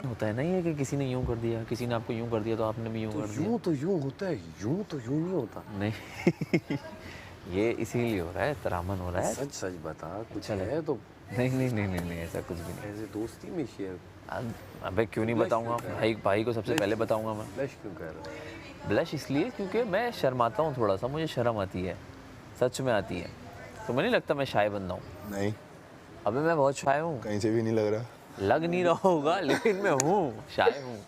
होता है ना ये कि किसी ने यूं कर दिया, किसी ने आपको यूं कर दिया तो आपने भी यूं कर दिया। यूं तो यूं होता है, यूं तो यूं नहीं होता। नहीं ये इसीलिए हो रहा है, तरामन हो रहा है। सच सच बता, कुछ चलो। है तो नहीं नहीं नहीं नहीं नहीं ऐसा कुछ भी नहीं। ऐसे दोस्ती में शेयर। अबे क्यों नहीं बताऊंगा, भाई को सबसे पहले बताऊंगा मैं। ब्लश क्यों कर रहा है? ब्लश इसलिए क्योंकि मैं शर्माता हूँ थोड़ा सा, मुझे शर्म आती है, सच में आती है। तो मुझे नहीं लगता मैं शाय बंदा हूँ। नहीं, अबे मैं बहुत शाय हूँ। कहीं से भी नहीं लग रहा। लग नहीं रहा होगा लेकिन मैं हूँ, शाय हूँ।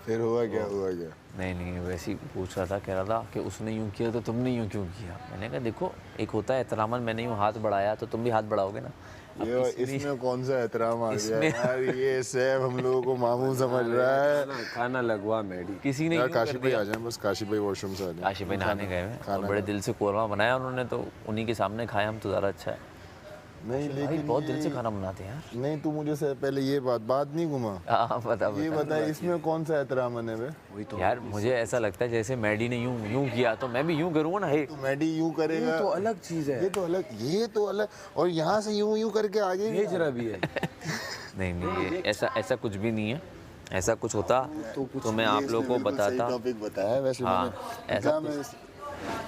फिर हुआ क्या, हुआ क्या? नहीं नहीं वैसे ही पूछ रहा था, कह रहा था कि उसने यूं किया तो तुमने यूं क्यों किया। मैंने कहा देखो एक होता है एहतरामन, मैंने यूं हाथ बढ़ाया तो तुम भी हाथ बढ़ाओगे ना। अब ये इसमें कौन सा एहतराम आ गया यार? ये सैफ हम लोगों को मामू समझ रहा है। खाना लगवा मैडी। किसी ने यार यूं कर काशी भाई दिया। आ जाए, बस काशी भाई वॉशरूम से आ जाए। काशी भाई नहाने गए हैं और खाना बड़े दिल से कोरमा बनाया उन्होंने, तो उन्हीं के सामने खाया हम तो ज़्यादा अच्छा है। नहीं भाई लेकिन बहुत दिल से खाना बनाते हैं यार। नहीं, तू मुझे से पहले ये बात नहीं घुमा। हाँ बता ये बता। बता इसमें कौन सा एहतराम है बे? वही तो यार मुझे ऐसा लगता है जैसे मैडी ने यूं यूं किया तो मैं भी यूं करूँगा ना। हे तू मैडी यूं करेगा ये तो अलग चीज है। ये तो अलग और यहाँ से यूं यूं करके आगे भेज रहा भी है। नहीं नहीं ये ऐसा कुछ भी नहीं है। ऐसा कुछ होता तो मैं आप लोगों को बताता। टॉपिक बताया वैसे हाँ, मैंने ऐसा कहा मैं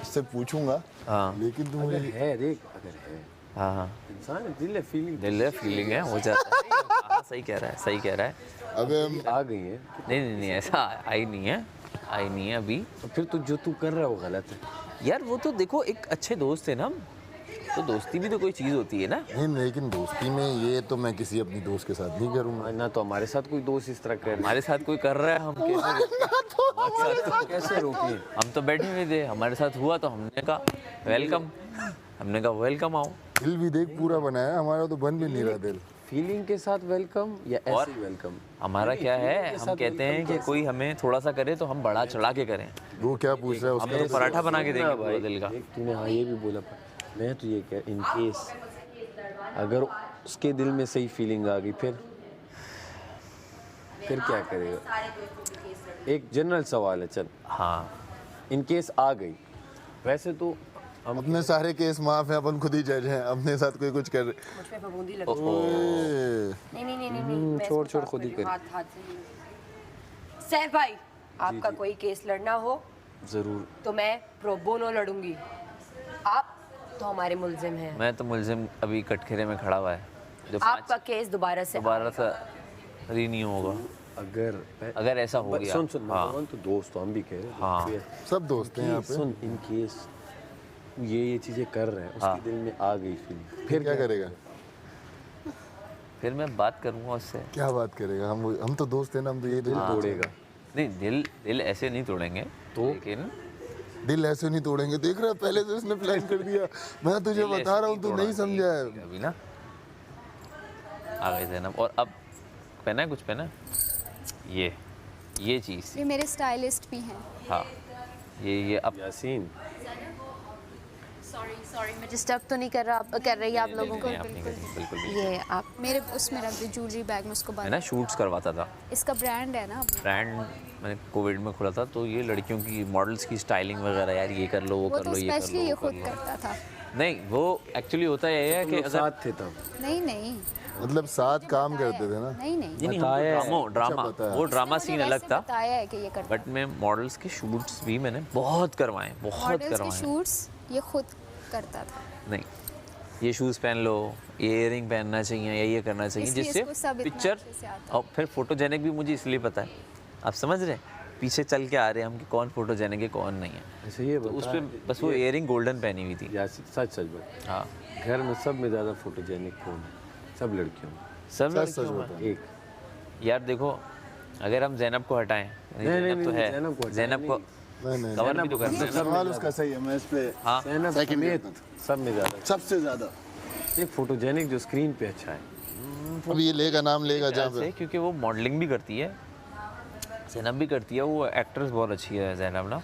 इससे पूछूंगा। हाँ लेकिन तू अगर मुझे है देख, अगर है हाँ हाँ इंसान है, दिल है, फीलिंग दिल है, फीलिंग है, हो जाता है। हाँ सही कह रहा है, सही कह रहा है। अबे हम आ गई है। नहीं नहीं नहीं ऐसा आई नहीं है, आई नहीं है अभी। तो फिर तू जो तू कर रहा है वो गलत है। यार वो तो देखो एक अच्छे दोस्त है ना हम, तो दोस्ती भी तो कोई चीज़ होती है ना। नहीं, लेकिन दोस्ती में ये तो मैं किसी अपनी दोस्त के साथ नहीं करूंगा। ना तो हमारे साथ कोई दोस्त इस तरह कर रहा है। हमारे साथ कोई कर रहा है, हम कैसे रोके? हम तो बैठे हुए थे, हमारे साथ हुआ तो हमने कहा वेलकम, हमने कहा वेलकम आओ। दिल भी देख पूरा बनाया, हमारा तो बन भी नहीं रहा दिल। फीलिंग के साथ वेलकम या और ऐसे वेलकम? हमारा क्या है, हम कहते हैं कि कोई हमें थोड़ा सा करे तो हम बढ़ा चढ़ा के करें। वो क्या पूछ रहा है हम उसका? तो पराठा बना के देंगे पूरा दिल का। देख तूने हाँ ये भी बोला, मैं तो ये कह इन केस अगर उसके दिल में सही फीलिंग आ गई फिर क्या करेगा? एक जनरल सवाल है, चल हाँ इन केस आ गई, वैसे तो हम अपने सारे केस माफ है, अपन खुद ही जज हैं। अपने साथ कोई कुछ कर रहे। मुझ पे फफूंदी लगी। ओए, नहीं नहीं नहीं नहीं मैं छोड़ इसको छोड़ खुद ही पास कर। हाथ हाथ से नहीं। सैफ भाई आपका कोई केस लड़ना हो जरूर। तो मैं प्रो बोनो लड़ूंगी, आप तो हमारे मुल्जिम हैं। मैं तो मुलजिम अभी कटघरे में खड़ा हुआ है, जो आपका केस दोबारा से दोबारा से री नहीं होगा अगर ऐसा हो गया। सुन सुन, हाँ तो दोस्त तो हम भी कह रहे हैं। हाँ सब दोस्त हैं यहाँ पे। सुन इन केस ये चीजें कर रहे हैं, उसके दिल में आ गई फीलिंग, फिर क्या करेगा? फिर मैं बात करूंगा उससे। क्या बात करेगा? हम तो दोस्त हैं ना, हम तो ये दिल तोड़ेगा। नहीं दिल ऐसे नहीं तोड़ेंगे तो, लेकिन दिल ऐसे नहीं तोड़ेंगे। देख रहा है, पहले से उसने प्लान कर दिया। मैं तुझे दिल बता ऐसे रहा हूँ, तू तोड़ा नहीं समझा है। अभी ना आ गए ज़ैनब। और अब पहना है, कुछ पहना है? ये चीज़ ये मेरे स्टाइलिस्ट भी हैं। हाँ ये अब यासीन सॉरी मैं डिस्टर्ब तो नहीं कर रही आप लोगों को? नहीं, आप नहीं करेंगे, बिल्कुल भी। ये आप मेरे उसमें रख दी ज्वेलरी बैग में, उसको मैं बांध। ना शूट्स करवाता था, इसका ब्रांड है ना अपना। ब्रांड मैंने कोविड में खोला था, तो ये लड़कियों की मॉडल्स की स्टाइलिंग वगैरह, यार ये कर लो वो वो कर तो लो ये कर स्पेशली लो ये वो कर खुद लो। करता था। नहीं वो एक्चुअली होता ये है कि लोग अगर साथ थे तब। नहीं मतलब साथ काम करते थे ना। नहीं नहीं बताया है। ड्रामा बताया। वो ड्रामा सीन अलग था, बताया है कि ये करता। बट मैं मॉडल्स के शूट्स भी मैंने बहुत करवाए, बहुत मॉडल्स के करवाए। शूट्स ये खुद करता था। नहीं ये शूज़ पहन लो, ये इयरिंग पहनना चाहिए या ये करना चाहिए, इसलिए जिससे इसको सब इतना पिक्चर अच्छे से आता और फिर फोटोजेनिक भी मुझे इसलिए पता है। आप समझ रहे हैं, पीछे चल के आ रहे हैं हम कि कौन फोटोजेनिक है कौन नहीं है। ऐसे ये तो उस बता, पर बस वो इयरिंग गोल्डन पहनी हुई थी। यासीन सच बात, हाँ घर में सब में ज्यादा फोटोजेनिक कौन है? सब लड़कियों में। सब सच लड़कियों में। होता एक यार देखो अगर हम जैनब को हटाएं, ज़ैनब तो है, ज़ैनब को हटाएं ज़ैनब को नहीं कवर भी तो करना है। सवाल उसका सही है। मैं इस पे हाँ सैनब समेत सब में ज्यादा सबसे ज्यादा। एक फोटोजेनिक जो स्क्रीन पे अच्छा है। अब ये लेगा नाम लेगा जहाँ पे। से, क्योंकि वो मॉडलिंग भी करती है, ज़ैनब भी करती है, वो एक्ट्रेस बहुत अच्छी है ज़ैनब ना।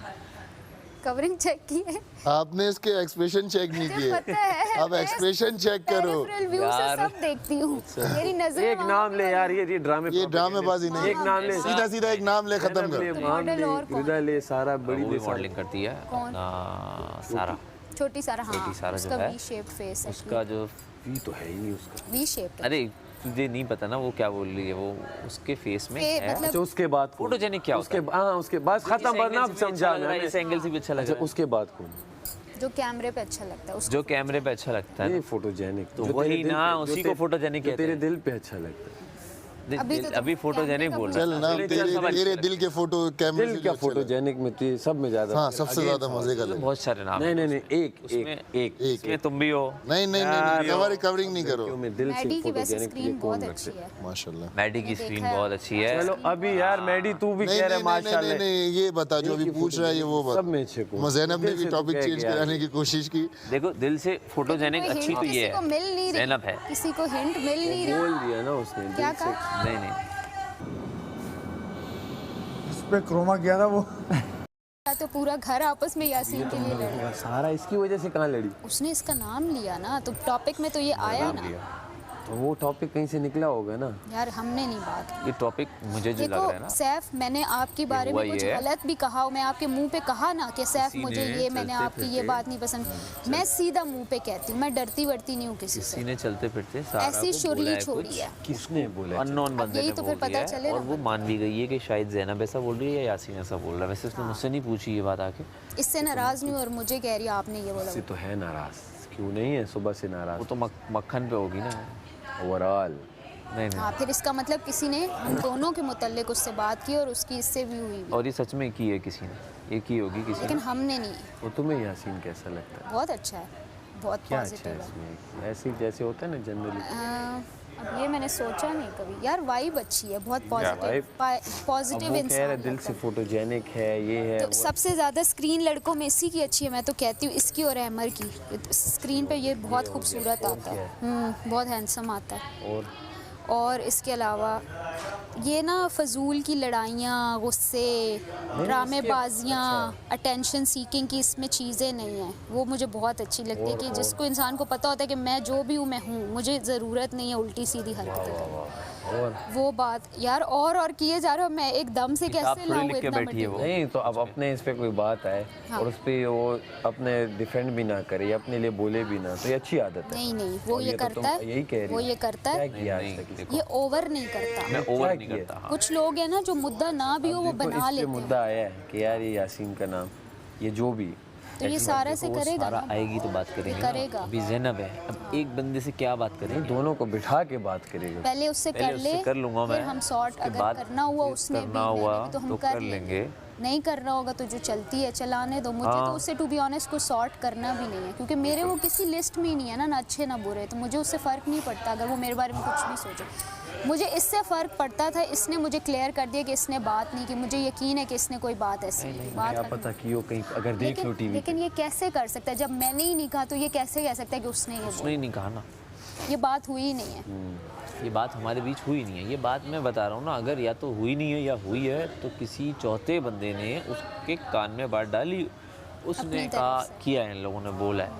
कवरिंग चेक की है? आपने इसके एक्सप्रेशन चेक नहीं मुझे किए। पता है। अब एक्सप्रेशन चेक करो। पेरिफेरल व्यू से यार। सब देखती हूँ। मेरी नजर एक नाम ले यार, ये ड्रामे ये ड्रामेबाजी नहीं। एक नाम ले, सीधा सीधा एक नाम ले, खत्म सैनब ले, कर। माम ले, मॉडल और कौन? हृदय ले, सारा बड़ी वो ले, भी मॉडलिंग करती है कौन? अपना सारा। छोटी सारा, हाँ छोटी सारा जो उसका है, वी शेप फेस है। उसका जो भी तो है ही नहीं उसका। वी शेप अरे तुझे नहीं पता ना वो क्या बोल रही है, वो उसके फेस में फे- है। मतलब- अच्छा उसके बाद कौन? फोटोजेनिक क्या होता उसके हाँ उसके बाद खत्म करना समझा मैंने। इस एंगल से भी अच्छा लग अच्छा रहा है, उसके बाद कौन? जो कैमरे पे अच्छा लगता है उसको जो कैमरे पे अच्छा लगता है ये ना। फोटोजेनिक तो वही ना, उसी को फोटोजेनिक कहते तेरे हैं। दिल पे अच्छा लगता है। अभी तो अभी फोटोजेनिक कैमरे बोल का रहा चल है। ना, चल, तेरे सब अच्छे तेरे लगते दिल के फोटो कैमरे दिल से क्या जो अच्छा लगे। फोटोजेनिक में तो ये सब में ज्यादा हाँ, सबसे ज्यादा मजे का हैं। लगे। बहुत सारे नाम नहीं हैं। नहीं नहीं एक उसमें एक इसमें तुम भी हो। नहीं नहीं नहीं कवरिंग कवरिंग नहीं करो। क्यों मैं दिल से मैडी की वैसे फोटोजेनिक स्क्रीन बहुत अच्छी है। माशाल्लाह। मैडी की देखा स्क्रीन है। बहुत अच्छी है। चलो अभी यार मैडी तू भी नहीं कह रहा नहीं है नहीं नहीं माशाल्लाह। नहीं, ये बता जो अभी पूछ रहा है ये वो सब में बात। अच्छे को जैनब ने दिल भी से तू टॉपिक कह चेंज के यार। कराने की कोशिश की। देखो दिल से फोटोजेनिक कोई अच्छी hint तो ये किसी को है, मिल नहीं रही, ज़ैनब है। किसी को हिंट मिल नहीं रही। बोल दिया ना उसने क्या दिल से। कहा? नहीं नहीं इस पे क्रोमा किया था वो। तो पूरा घर आपस में यासीन के लिए लड़ रहा है। सारा इसकी वजह से कहाँ लड़ी? उसने इसका नाम लिया ना, तो टॉपिक में तो ये आया ना। तो वो टॉपिक कहीं से निकला होगा ना। यार हमने नहीं बात की। ये टॉपिक मुझे जो लग रहा है देखो ना, सैफ, मैंने आपके बारे हुआ में कुछ ये है। गलत भी कहा हो, मैं आपके मुंह पे कहा ना कि सैफ किसी मुझे ने ये, मैंने चलते आपकी ये फिरते- बात नहीं पसंद, मैं सीधा मुंह पे कहती हूँ, मैं डरती वरती नहीं हूँ किसी किसी से। ने चलते फिरते सारा ऐसी को शुरली बोला है छोड़ी कुछ, है। किसने बोला? अननोन बंदे यही ने तो फिर बोल पता दिया चले है ना। और वो मान भी गई है कि शायद ज़ैनब ऐसा बोल रही है या यासीन ऐसा बोल रहा है। वैसे उसने मुझसे नहीं पूछी ये बात आके, इससे नाराज नहीं हूँ और मुझे कह रही है आपने ये बोला। से तो है नाराज, क्यों नहीं है सुबह से नाराज? वो तो मक्खन पे होगी ना। ओवरऑल नहीं नहीं, हाँ, फिर इसका मतलब किसी ने हम दोनों के मुतल्लिक उससे बात की और उसकी इससे भी हुई भी। और ये सच में की है किसी ने, ये की होगी किसी लेकिन ने। हमने नहीं। तो तुम्हें यासीन कैसा लगता है? बहुत अच्छा है, बहुत क्या अच्छा है पॉजिटिव है। इसमें? ऐसे ही जैसे होता है ना जनरली। अब ये मैंने सोचा नहीं कभी यार, वाइब अच्छी है, बहुत पॉजिटिव vibe? पॉजिटिव वो कह इंसान रहे दिल लगता से है। फोटोजेनिक है, ये है तो वो। सबसे ज़्यादा स्क्रीन लड़कों में इसी की अच्छी है, मैं तो कहती हूँ इसकी और अहमर की। स्क्रीन पे ये बहुत खूबसूरत आता है, बहुत हैंडसम आता है। और इसके अलावा ये ना फजूल की लड़ाइयाँ, गुस्से, ड्रामेबाजियाँ, अटेंशन सीकिंग की इसमें चीज़ें नहीं हैं। वो मुझे बहुत अच्छी लगती है कि जिसको इंसान को पता होता है कि मैं जो भी हूँ मैं हूँ, मुझे ज़रूरत नहीं है उल्टी सीधी हरकतें करने। वो बात यार, और किए जा रहे हो, मैं एकदम से किताब कैसे थोड़ी लाऊं लिख के इतना बैठी है वो। मटेरियल। नहीं तो अब अपने इस पे कोई बात आए हाँ। और उस पे वो अपने डिफेंड भी ना करे या अपने लिए बोले भी ना, तो ये अच्छी आदत है। नहीं नहीं, वो और ये तो करता तुम है, यही कह रही वो हो। ये करता है, क्या किया आज नहीं, तक इसने? देखो, ये ओवर नहीं करता। मैं क्या ओवर नहीं किया? करता। हाँ। कुछ लोग हैं ना जो मुद्दा ना भी हो वो देखो, बना इस पे लेते हैं, मुद्दा आया है कि यार ये यासीन का नाम, ये जो भी तो ये सारा से देखो, वो करेगा सारा ना। आएगी तो बात करेंगे ना। करेगा। अभी ज़ैनब है, अब एक बंदे से क्या बात नहीं, करेंगे? दोनों को बिठा के बात करेगा। पहले उससे पहले कर ले, उससे कर लूंगा फिर मैं, हम सॉर्ट उसके अगर बाद करना हुआ फिर उसने भी करना मैंने हुआ भी, तो हम तो कर कर लेंगे। लेंगे। नहीं करना होगा तो जो चलती है चलाने दो। मुझे हाँ। तो उससे टू बी ऑनेस्ट को सॉर्ट करना भी नहीं है, क्योंकि मेरे वो किसी लिस्ट में ही नहीं है ना अच्छे ना बुरे, तो मुझे उससे फ़र्क नहीं पड़ता अगर वो मेरे बारे में कुछ भी सोचे। मुझे इससे फ़र्क पड़ता था, इसने मुझे क्लियर कर दिया कि इसने बात नहीं की। मुझे यकीन है कि इसने कोई बात ऐसी बात क्या करनी- पता कि वो कहीं अगर देख लो टीवी लेकिन ये कैसे कर सकता है? जब मैंने ही नहीं कहा तो ये कैसे कह सकता है कि उसने ये उसने ही नहीं कहा ना, बोला? ये बात हुई ही नहीं है। ये बात हमारे बीच हुई नहीं है। ये बात मैं बता रहा हूँ ना, अगर या तो हुई नहीं है या हुई है तो किसी चौथे बंदे ने उसके कान में बात डाली, उसने अपनी तरफ कहा से। किया है, इन लोगों ने बोला है।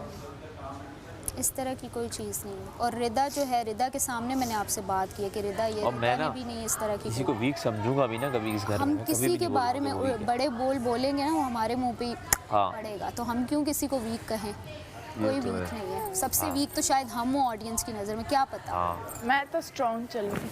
इस तरह की कोई चीज़ नहीं है। और रिदा जो है, रिदा के सामने मैंने आपसे बात की है कि रिदा ये और मैं रिदा ना ने भी नहीं इस तरह की किसी कोई- को वीक समझूंगा भी ना कभी इस घर हम में, कभी किसी भी के नहीं बारे में बोलूंगा कि वो weak है। बड़े बोल बोलेंगे ना, वो हमारे मुंह पे ही हाँ। पड़ेगा, तो हम क्यों किसी को वीक कहें? कोई वीक नहीं है। सबसे वीक तो शायद हम हो ऑडियंस की नज़र में, क्या पता। हाँ मैं तो स्ट्रॉन्ग चलूंगी।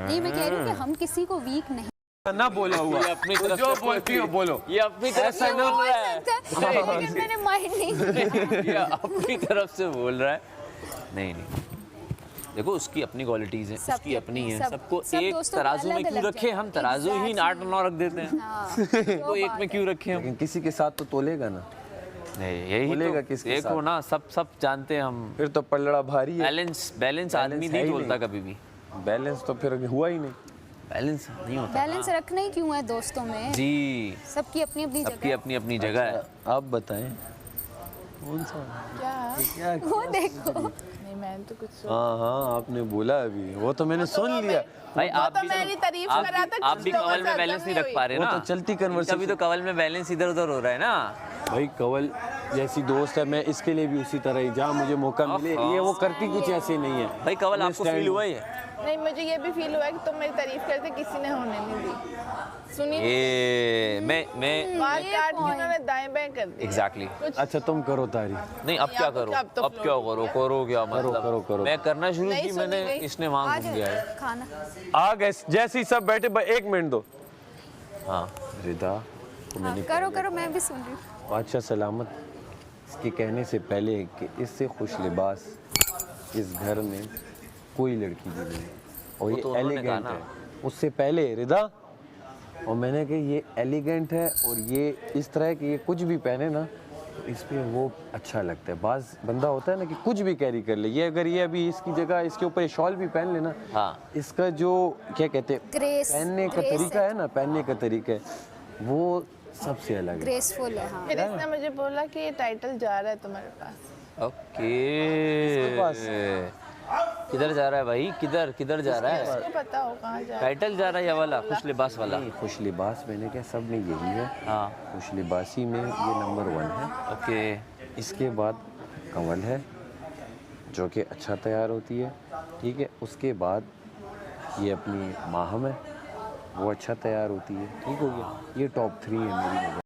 नहीं, मैं कह रही हूँ कि हम किसी को वीक नहीं। ना बोला हुआ ये अपनी तरफ जो से बोलती हो बोलो। ये अपनी तरफ से बोल रहा है, लेकिन मैंने माइंड नहीं किया। ये अपनी तरफ से बोल रहा है। नहीं नहीं, देखो उसकी अपनी क्वालिटीज़ हैं, सबकी उसकी अपनी हैं। सब- सबको सब एक दोस्तों को तराजू में अलग क्यों अलग रखे हम? तराजू ही Exactly. 8 9 रख देते हैं, हाँ, तो एक में क्यों रखे हम? लेकिन किसी के साथ तो तोलेगा ना, नहीं यही बोलेगा तो किसके देखो साथ? ना, सब जानते हैं हम। फिर तो पलड़ा भारी है। बैलेंस आदमी है नहीं ही बोलता नहीं। कभी भी। बैलेंस तो फिर हुआ ही नहीं। बैलेंस नहीं होता बैलेंस रखना ही क्यों है दोस्तों में? जी, सबकी अपनी अपनी सबकी जगह अपनी अपनी जगह है। आप बताएं कौन सा? क्या है। वो देखो, नहीं, मैं तो कुछ हाँ हाँ आपने बोला अभी, वो तो मैंने सुन लिया। भाई आप तो भी मेरी तारीफ आप कर रहा भी- था, आप कुछ भी लोगों कवल से में बैलेंस हजम नहीं नहीं रख पा रहे वो ना, तो चलती कभी conversation। तो कवल में बैलेंस इधर उधर हो रहा है ना। भाई कवल जैसी दोस्त है, मैं इसके लिए भी उसी तरह ही, जहाँ मुझे मौका मिले। ये वो करती कुछ ऐसे नहीं है। भाई कवल मैं आपको stand फील हूँ। हुआ है? नहीं, मुझे ये भी फील हुआ कि तुम मेरी तारीफ करते, किसी ने होने नहीं दी। सुनी ये मैं बात काट के उन्होंने दाएं बाएं कर दी। एग्जैक्टली अच्छा तुम करो तारीफ। नहीं, अब क्या करो, अब तो अब क्या करो क्या मतलब करो। मैं करना शुरू नहीं की, सुनी मैंने गई। इसने वहां घूम गया है। खाना आ गए जैसे ही सब बैठे, 1 मिनट दो। हाँ रिदा को मैंने करो मैं भी सुन रही हूँ। बादशाह सलामत इसके कहने से पहले कि इससे खुश लिबास इस घर में कोई लड़की भी नहीं, और वो ये तो उन्होंने कहा एलिगेंट ना। है उससे पहले रिदा, और मैंने कहा ये एलिगेंट है और ये इस तरह कि ये कुछ भी पहने ना तो इस पे वो अच्छा लगता है। बाज बंदा होता है ना कि कुछ भी कैरी कर ले, ये अगर ये अभी इसकी जगह इसके ऊपर शॉल भी पहन लेना, हाँ इसका जो क्या कहते हैं ग्रेस, पहनने का ग्रेस तरीका है ना, पहनने का तरीका है वो सबसे अलग है। ग्रेसफुल है। हाँ फिर इसने मुझे बोला कि ये टाइटल जा रहा है तुम्हारे पास। ओके। किधर जा रहा है भाई, किधर जा रहा है? उसको पता हो कहाँ जा रहा है। टाइटल जा रहा है या वाला खुश लिबास वाला? नहीं, खुश लिबास मैंने क्या सब में यही है। हाँ खुश लिबासी में ये नंबर 1 है। ओके। इसके बाद कंवल है जो कि अच्छा तैयार होती है, ठीक है। उसके बाद ये अपनी माहम है, वो अच्छा तैयार होती है, ठीक हो गया। ये टॉप 3 है मेरी नज़र।